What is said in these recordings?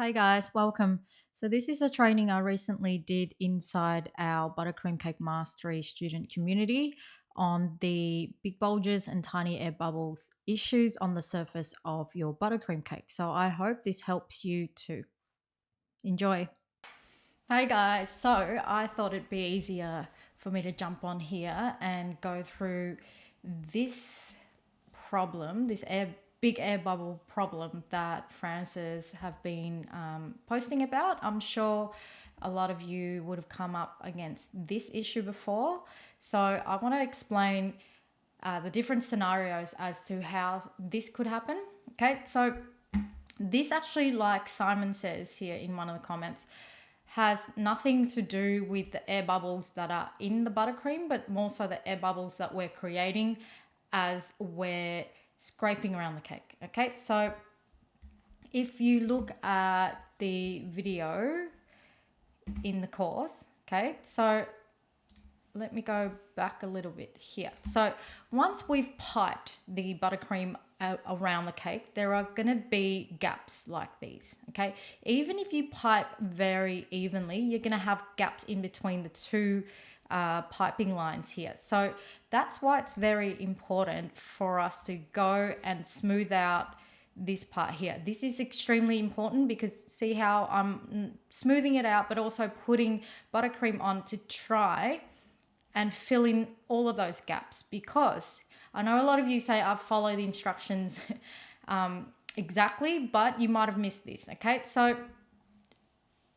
Hey guys, welcome. So, this is a training I recently did inside our Buttercream Cake Mastery student community on the big bulges and tiny air bubbles issues on the surface of your buttercream cake. So, I hope this helps you too. Enjoy. Hey guys, so I thought it'd be easier for me to jump on here and go through this problem, this big air bubble problem that Frances have been posting about. I'm sure a lot of you would have come up against this issue before. So I want to explain the different scenarios as to how this could happen. Okay, so this actually, like Simon says here in one of the comments, has nothing to do with the air bubbles that are in the buttercream, but more so the air bubbles that we're creating as we're scraping around the cake. Okay, so if you look at the video in the course, okay, so let me go back a little bit here. So once we've piped the buttercream around the cake, there are going to be gaps like these, okay? Even if you pipe very evenly, you're going to have gaps in between the two piping lines here. So that's why it's very important for us to go and smooth out this part here. This is extremely important because see how I'm smoothing it out, but also putting buttercream on to try and fill in all of those gaps, because I know a lot of you say I've followed the instructions exactly, but you might have missed this. Okay, so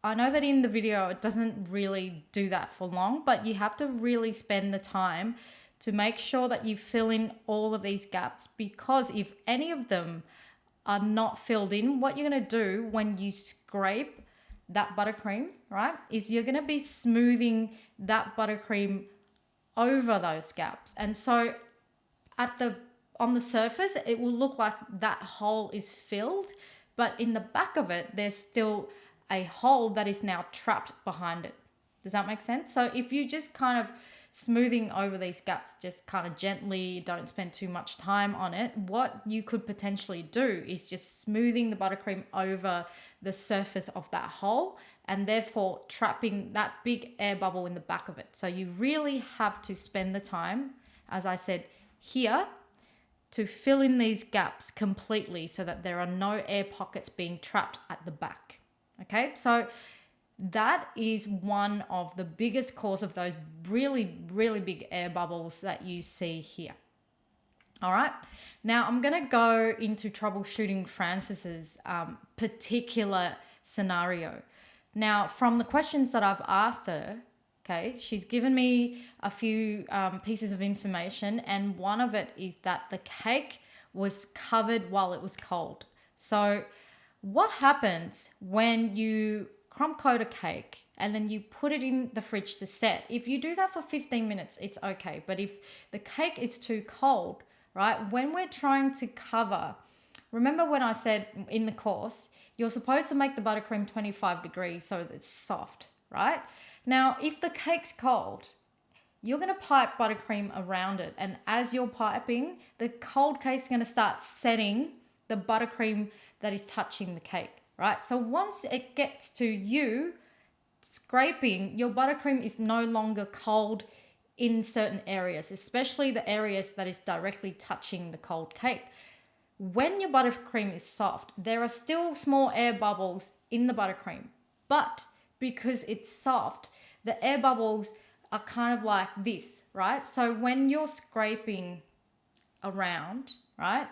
I know that in the video it doesn't really do that for long, but you have to really spend the time to make sure that you fill in all of these gaps, because if any of them are not filled in, what you're going to do when you scrape that buttercream, right, is you're going to be smoothing that buttercream over those gaps. And so on the surface, it will look like that hole is filled, but in the back of it, there's still a hole that is now trapped behind it. Does that make sense? So if you just kind of smoothing over these gaps, just kind of gently, don't spend too much time on it, what you could potentially do is just smoothing the buttercream over the surface of that hole, and therefore trapping that big air bubble in the back of it. So you really have to spend the time, as I said here, to fill in these gaps completely so that there are no air pockets being trapped at the back. Okay, so that is one of the biggest cause of those really, really big air bubbles that you see here. All right, now I'm going to go into troubleshooting Frances's particular scenario. Now, from the questions that I've asked her, okay, she's given me a few pieces of information, and one of it is that the cake was covered while it was cold. So what happens when you crumb coat a cake and then you put it in the fridge to set? If you do that for 15 minutes, it's okay. But if the cake is too cold, right, when we're trying to cover, remember when I said in the course, you're supposed to make the buttercream 25 degrees so that it's soft, right? Now, if the cake's cold, you're going to pipe buttercream around it. And as you're piping, the cold cake's going to start setting the buttercream that is touching the cake, right? So once it gets to you scraping, your buttercream is no longer cold in certain areas, especially the areas that is directly touching the cold cake. When your buttercream is soft, there are still small air bubbles in the buttercream, but because it's soft, the air bubbles are kind of like this, right? So when you're scraping around, right,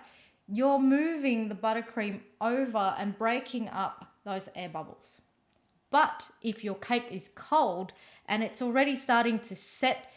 you're moving the buttercream over and breaking up those air bubbles. But if your cake is cold and it's already starting to set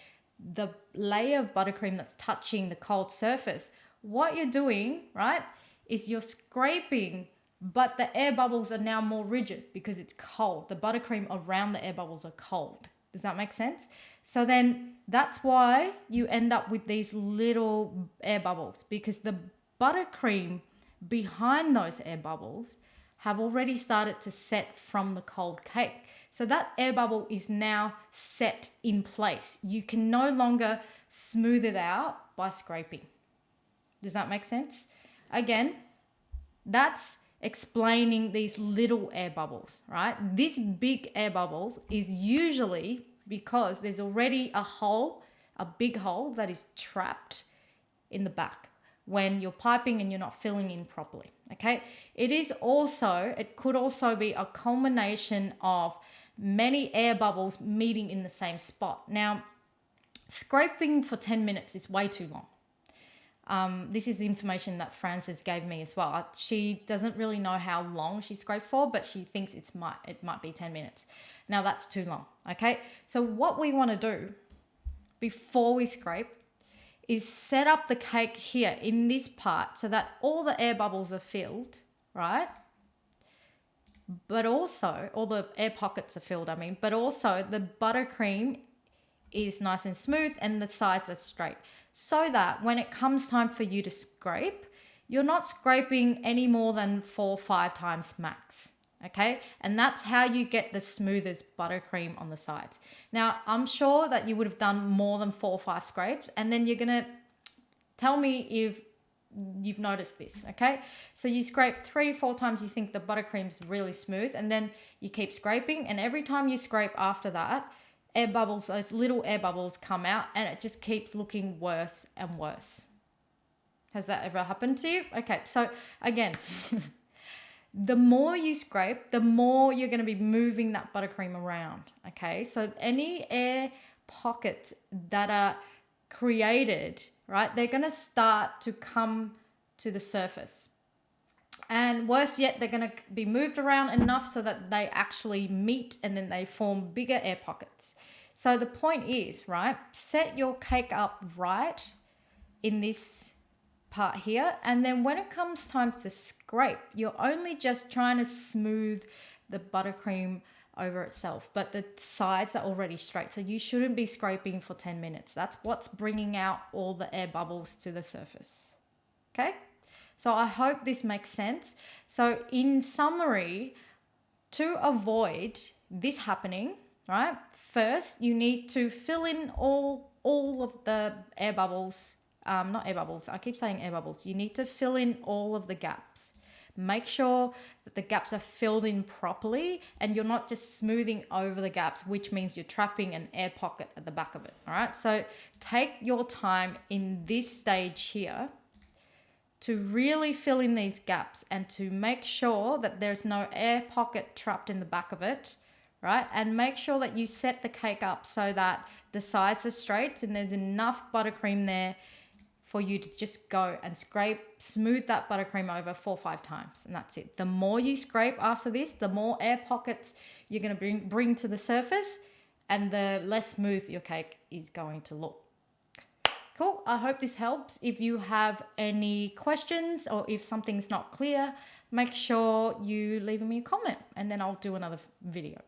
the layer of buttercream that's touching the cold surface, what you're doing, right, is you're scraping, but the air bubbles are now more rigid because it's cold. The buttercream around the air bubbles are cold. Does that make sense? So then that's why you end up with these little air bubbles, because the buttercream behind those air bubbles have already started to set from the cold cake. So that air bubble is now set in place. You can no longer smooth it out by scraping. Does that make sense? Again, that's explaining these little air bubbles, right? This big air bubbles is usually because there's already a hole, a big hole that is trapped in the back when you're piping and you're not filling in properly. Okay. It could also be a culmination of many air bubbles meeting in the same spot. Now, scraping for 10 minutes is way too long. This is the information that Frances gave me as well. She doesn't really know how long she scraped for, but she thinks it might be 10 minutes. Now that's too long. Okay. So what we want to do before we scrape is set up the cake here in this part so that all the air bubbles are filled, right? But also, all the air pockets are filled, but also the buttercream is nice and smooth and the sides are straight. So that when it comes time for you to scrape, you're not scraping any more than 4 or 5 times max. Okay, and that's how you get the smoothest buttercream on the sides. Now, I'm sure that you would have done more than 4 or 5 scrapes, and then you're gonna tell me if you've noticed this. Okay, so you scrape 3 or 4 times, you think the buttercream's really smooth, and then you keep scraping, and every time you scrape after that, air bubbles, those little air bubbles come out, and it just keeps looking worse and worse. Has that ever happened to you? Okay, so again, the more you scrape, the more you're going to be moving that buttercream around. Okay, so any air pockets that are created, right, they're going to start to come to the surface. And worse yet, they're going to be moved around enough so that they actually meet and then they form bigger air pockets. So the point is, right, set your cake up right in this part here, and then when it comes time to scrape, you're only just trying to smooth the buttercream over itself, but the sides are already straight, so you shouldn't be scraping for 10 minutes. That's what's bringing out all the air bubbles to the surface. Okay, so I hope this makes sense. So in summary, to avoid this happening, right, first you need to fill in all of the air bubbles. Not air bubbles, I keep saying air bubbles. You need to fill in all of the gaps. Make sure that the gaps are filled in properly and you're not just smoothing over the gaps, which means you're trapping an air pocket at the back of it. All right, so take your time in this stage here to really fill in these gaps and to make sure that there's no air pocket trapped in the back of it, right? And make sure that you set the cake up so that the sides are straight and there's enough buttercream there for you to just go and scrape, smooth that buttercream over 4 or 5 times, and that's it. The more you scrape after this, the more air pockets you're going to bring to the surface, and the less smooth your cake is going to look. Cool. I hope this helps. If you have any questions or if something's not clear, make sure you leave me a comment, and then I'll do another video.